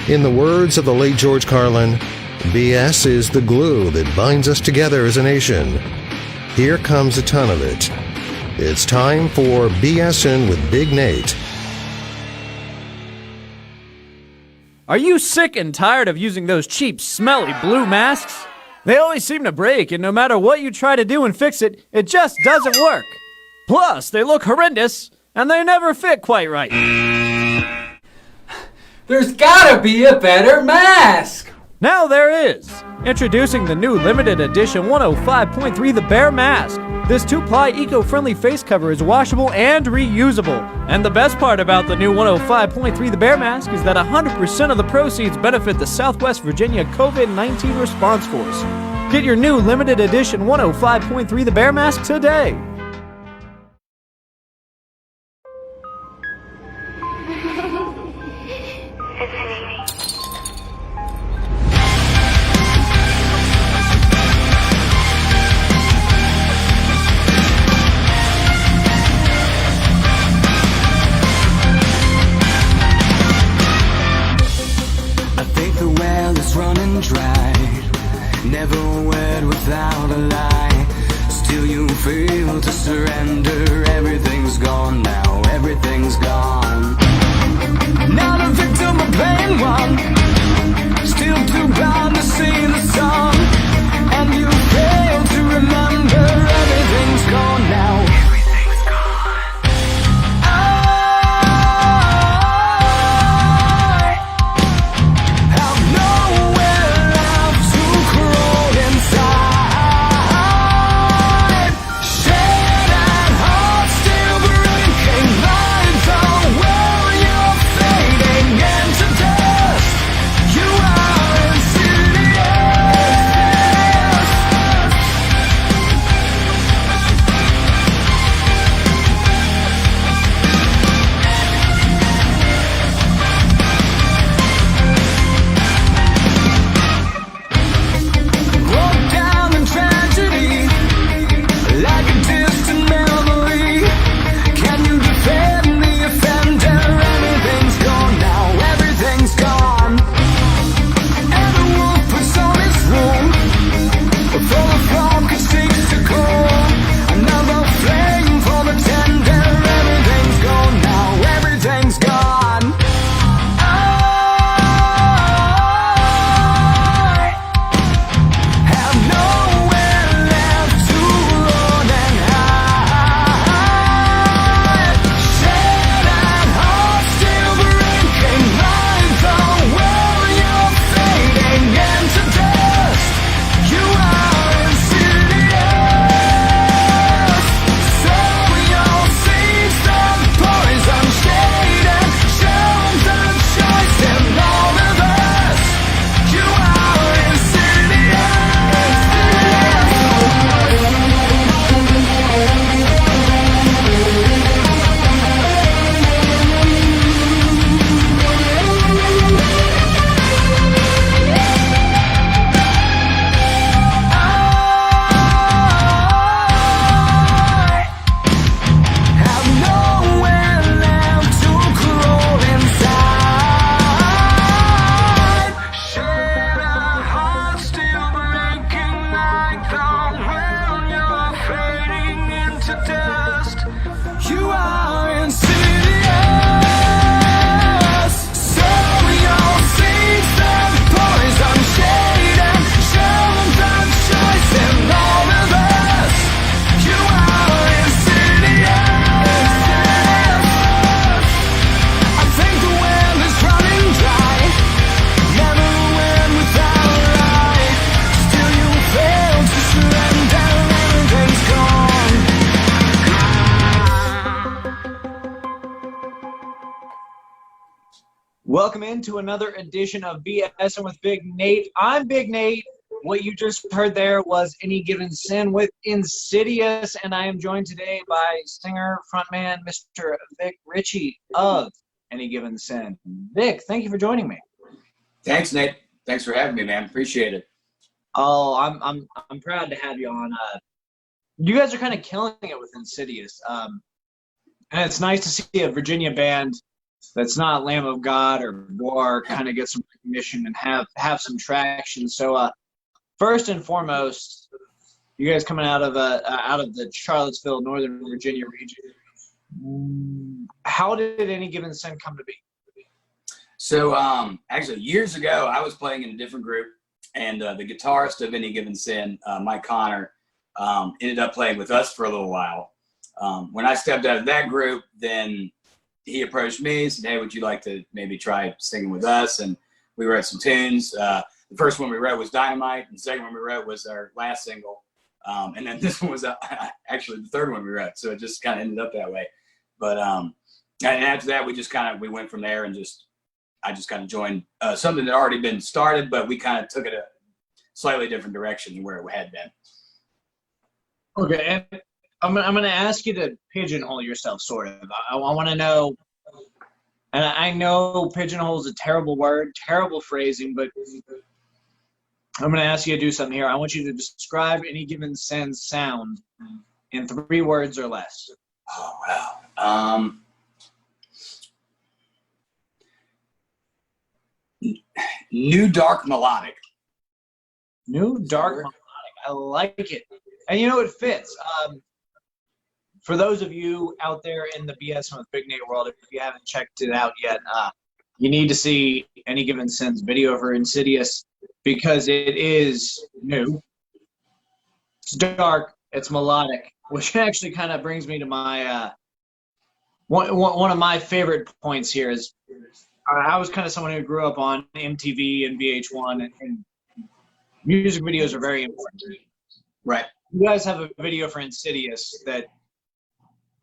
In the words of the late George Carlin, BS is the glue that binds us together as a nation. Here comes a ton of it. It's time for BSing with Big Nate. Are you sick and tired of using those cheap, smelly blue masks? They always seem to break, and no matter what you try to do and fix it, it just doesn't work. Plus, they look horrendous, and they never fit quite right. There's gotta be a better mask! Now there is! Introducing the new limited edition 105.3 The Bear Mask. This 2-ply eco-friendly face cover is washable and reusable. And the best part about the new 105.3 The Bear Mask is that 100% of the proceeds benefit the Southwest Virginia COVID-19 Response Force. Get your new limited edition 105.3 The Bear Mask today. Running dry, never a word without a lie. Still you fail to surrender. Everything's gone now, everything's gone. Now the victim of pain one, still too blind to see the sun. And you fail to remember. Everything's gone now. Everything's gone. Welcome into another edition of BSing with Big Nate. I'm Big Nate. What you just heard there was Any Given Sin with Insidious, and I am joined today by singer, frontman, Mr. Vic Ritchie of Any Given Sin. Vic, thank you for joining me. Thanks, Nate. Thanks for having me, man. Appreciate it. Oh, I'm proud to have you on. You guys are kind of killing it with Insidious, and it's nice to see a Virginia band that's not Lamb of God or War kind of get some recognition and have some traction. So first and foremost, you guys coming out of the Charlottesville, Northern Virginia region. How did Any Given Sin come to be? So actually, years ago, I was playing in a different group, and the guitarist of Any Given Sin, Mike Connor, ended up playing with us for a little while. When I stepped out of that group, then he approached me, said, "Hey, would you like to maybe try singing with us?" And we wrote some tunes. The first one we wrote was Dynamite, and the second one we wrote was our last single. And then this one was actually the third one we wrote, so it just kind of ended up that way. But and after that, we went from there, and I just kind of joined something that had already been started, but we kind of took it a slightly different direction than where it had been. Okay, and I'm going to ask you to pigeonhole yourself, sort of. I want to know, and I know pigeonhole is a terrible word, terrible phrasing, but I'm going to ask you to do something here. I want you to describe Any Given Sin's sound in 3 words or less. Oh, wow. New dark melodic. New dark melodic. I like it. And you know, it fits. For those of you out there in the BS with Big Nate world, if you haven't checked it out yet, you need to see Any Given Sin's video for Insidious, because it is new. It's dark. It's melodic, which actually kind of brings me to my one of my favorite points here is I was kind of someone who grew up on MTV and VH1, and music videos are very important to me. Right. You guys have a video for Insidious that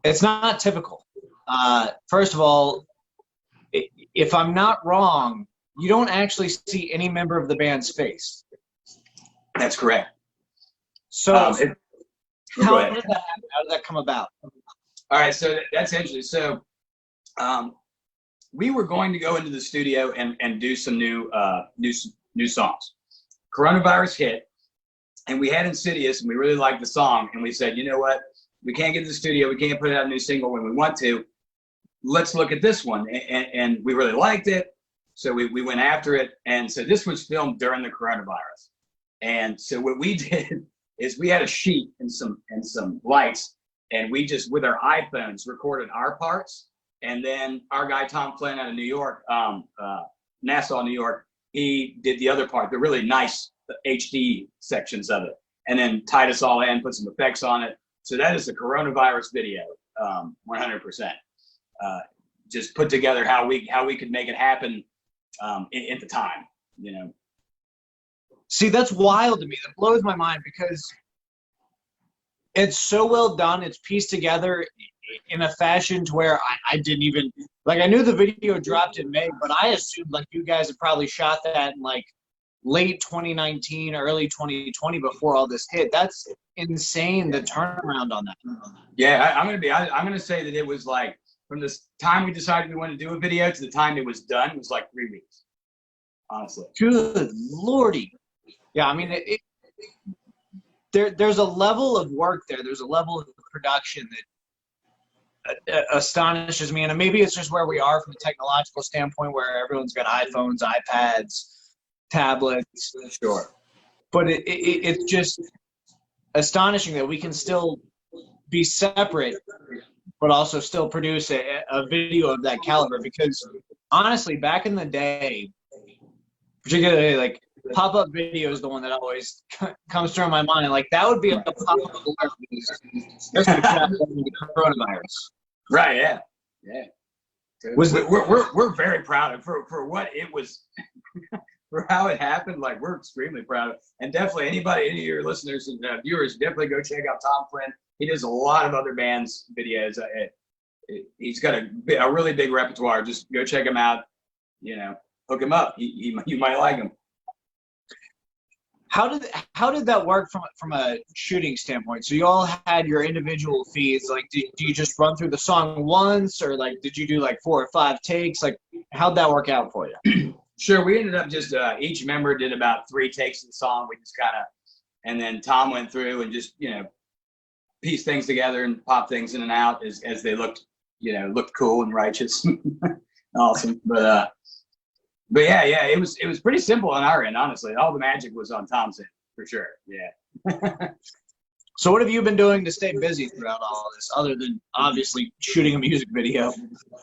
it's not typical. First of all, if I'm not wrong, you don't actually see any member of the band's face. That's correct. So how did that come about? All right, so that's interesting. So we were going to go into the studio and do some new songs. Coronavirus hit, and we had Insidious, and we really liked the song, and we said, you know what? We can't get to the studio. We can't put out a new single when we want to. Let's look at this one. And we really liked it, so we went after it. And so this was filmed during the coronavirus. And so what we did is we had a sheet and some lights, and we just, with our iPhones, recorded our parts. And then our guy, Tom Flynn out of New York, Nassau, New York, he did the other part, the really nice HD sections of it, and then tied us all in, put some effects on it. So that is the coronavirus video, 100%. Just put together how we could make it happen at the time, you know. See, that's wild to me. That blows my mind because it's so well done. It's pieced together in a fashion to where I didn't even, like, I knew the video dropped in May, but I assumed like you guys had probably shot that in like late 2019, early 2020 before all this hit. That's insane, the turnaround on that. Yeah, I'm gonna say that it was like from the time we decided we wanted to do a video to the time it was done, it was like 3 weeks, honestly. Good Lordy. Yeah, I mean, there's a level of work there. There's a level of production that astonishes me. And maybe it's just where we are from a technological standpoint, where everyone's got iPhones, iPads, tablets. Sure. But it's just astonishing that we can still be separate, but also still produce a video of that caliber. Because honestly, back in the day, particularly like pop-up video is the one that always comes through my mind. Like that would be a pop-up alert because the coronavirus. Right. Yeah. Yeah. We're very proud of for what it was. For how it happened, like we're extremely proud of it. And definitely any of your listeners and viewers, definitely go check out Tom Flynn. He does a lot of other bands' videos. He's got a really big repertoire. Just go check him out. You know, hook him up. You might like him. How did that work from a shooting standpoint? So you all had your individual feeds. Like, do you just run through the song once, or like did you do like 4 or 5 takes? Like, how'd that work out for you? Sure, we ended up just each member did about 3 takes of the song. We just kind of, and then Tom went through and just pieced things together and popped things in and out as they looked cool and righteous. Awesome. But yeah, it was pretty simple on our end, honestly. All the magic was on Tom's end, for sure. Yeah. So what have you been doing to stay busy throughout all of this, other than obviously shooting a music video?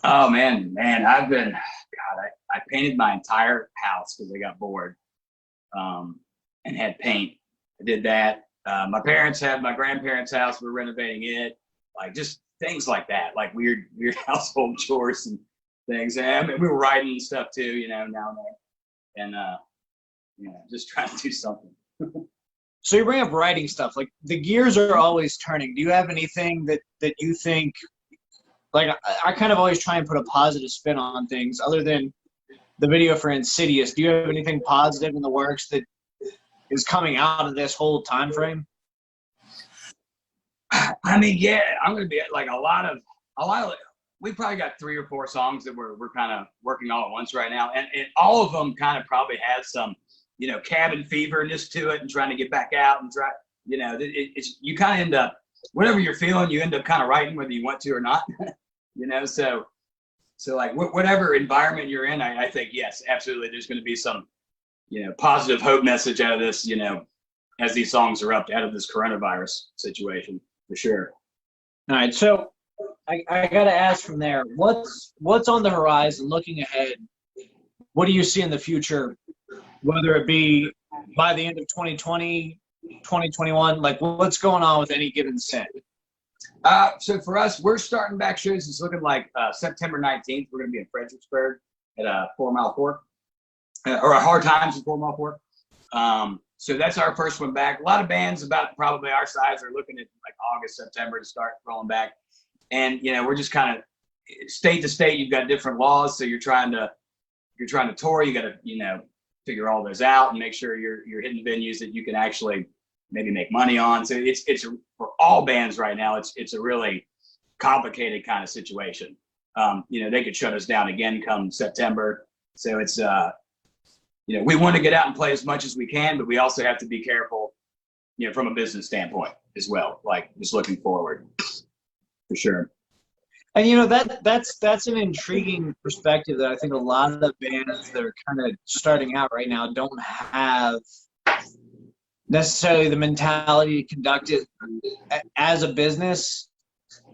Oh man, I've been, God, I painted my entire house because I got bored, and had paint. I did that. My grandparents' house. We're renovating it, like just things like that, like weird household chores and things. And we were writing and stuff too, now and then, and just trying to do something. So you bring up writing stuff. Like, the gears are always turning. Do you have anything that you think, like, I kind of always try and put a positive spin on things other than the video for Insidious. Do you have anything positive in the works that is coming out of this whole time frame? I mean, yeah, I'm going to be like a lot of, we probably got 3 or 4 songs that we're kind of working all at once right now. And all of them kind of probably has some, cabin feverness to it and trying to get back out and try, it's, you kind of end up, whatever you're feeling, you end up kind of writing whether you want to or not, so like whatever environment you're in, I think, yes, absolutely. There's going to be some, positive hope message out of this, as these songs are up out of this coronavirus situation, for sure. All right. So I got to ask from there, what's on the horizon looking ahead? What do you see in the future, whether it be by the end of 2020, 2021, like what's going on with Any Given Sin? So for us, we're starting back shows. It's looking like September 19th. We're going to be in Fredericksburg at 4 Mile Fork, or Hard Times at 4 Mile Fork. So that's our first one back. A lot of bands about probably our size are looking at like August, September to start rolling back. And, we're just kind of state to state, you've got different laws. So you're trying to tour. You got to, figure all those out and make sure you're hitting venues that you can actually maybe make money on. So it's for all bands right now, it's a really complicated kind of situation. They could shut us down again come September. So it's, we want to get out and play as much as we can, but we also have to be careful, from a business standpoint as well, like just looking forward, for sure. And that's an intriguing perspective that I think a lot of the bands that are kind of starting out right now don't have necessarily the mentality to conduct it as a business.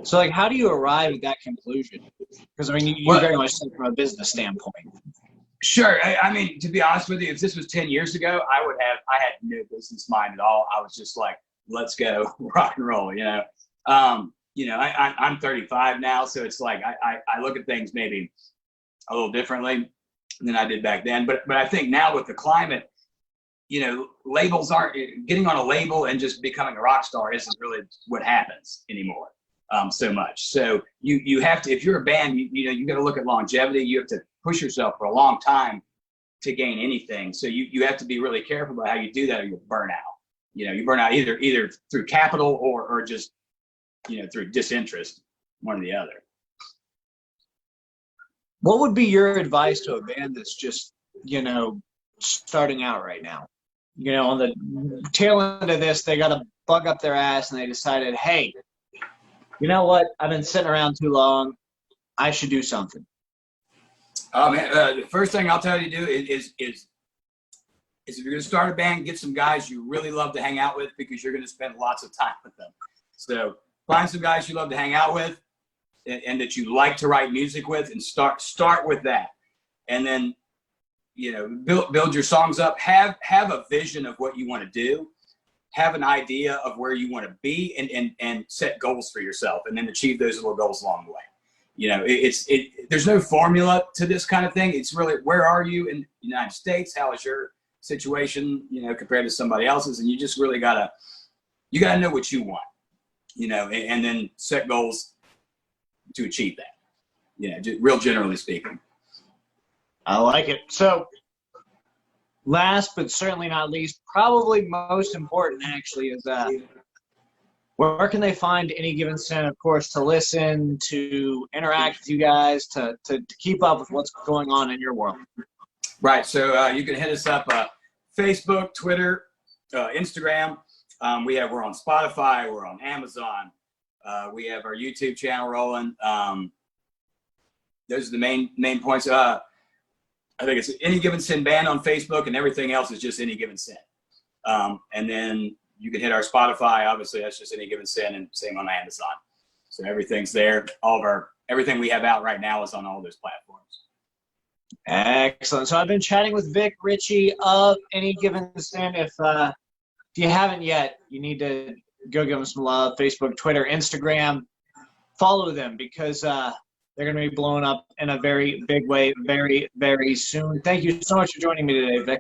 So, like, how do you arrive at that conclusion? Because I mean, you very much think from a business standpoint. Sure. I mean, to be honest with you, if this was 10 years ago, I had no business mind at all. I was just like, let's go rock and roll, I'm 35 now, so it's like I look at things maybe a little differently than I did back then. But I think now with the climate, labels aren't getting on a label and just becoming a rock star isn't really what happens anymore so much. So you have to, if you're a band, you got to look at longevity. You have to push yourself for a long time to gain anything. So you have to be really careful about how you do that, or you'll burn out. You burn out either through capital or just through disinterest, one or the other. What would be your advice to a band that's just, starting out right now? On the tail end of this, they got to bug up their ass and they decided, hey, you know what? I've been sitting around too long. I should do something. Oh man, the first thing I'll tell you to do is if you're going to start a band, get some guys you really love to hang out with, because you're going to spend lots of time with them. So find some guys you love to hang out with and that you like to write music with, and start with that. And then, build your songs up, have a vision of what you want to do, have an idea of where you want to be, and set goals for yourself, and then achieve those little goals along the way. There's no formula to this kind of thing. It's really, where are you in the United States? How is your situation, compared to somebody else's? And you just really gotta know what you want. And then set goals to achieve that, real generally speaking. I like it. So last but certainly not least, probably most important actually, is where can they find Any Given Sin, of course, to listen, to interact with you guys, to keep up with what's going on in your world? Right. So you can hit us up, Facebook, Twitter, Instagram. We're on Spotify, we're on Amazon. We have our YouTube channel rolling. those are the main points. I think it's Any Given Sin Band on Facebook, and everything else is just Any Given Sin. And then you can hit our Spotify. Obviously, that's just Any Given Sin, and same on Amazon. So everything's there. Everything we have out right now is on all those platforms. Excellent. So I've been chatting with Vic Ritchie of Any Given Sin. If you haven't yet, you need to go give them some love. Facebook, Twitter, Instagram. Follow them because they're going to be blowing up in a very big way very, very soon. Thank you so much for joining me today, Vic.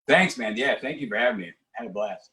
Thanks, man. Yeah, thank you for having me. I had a blast.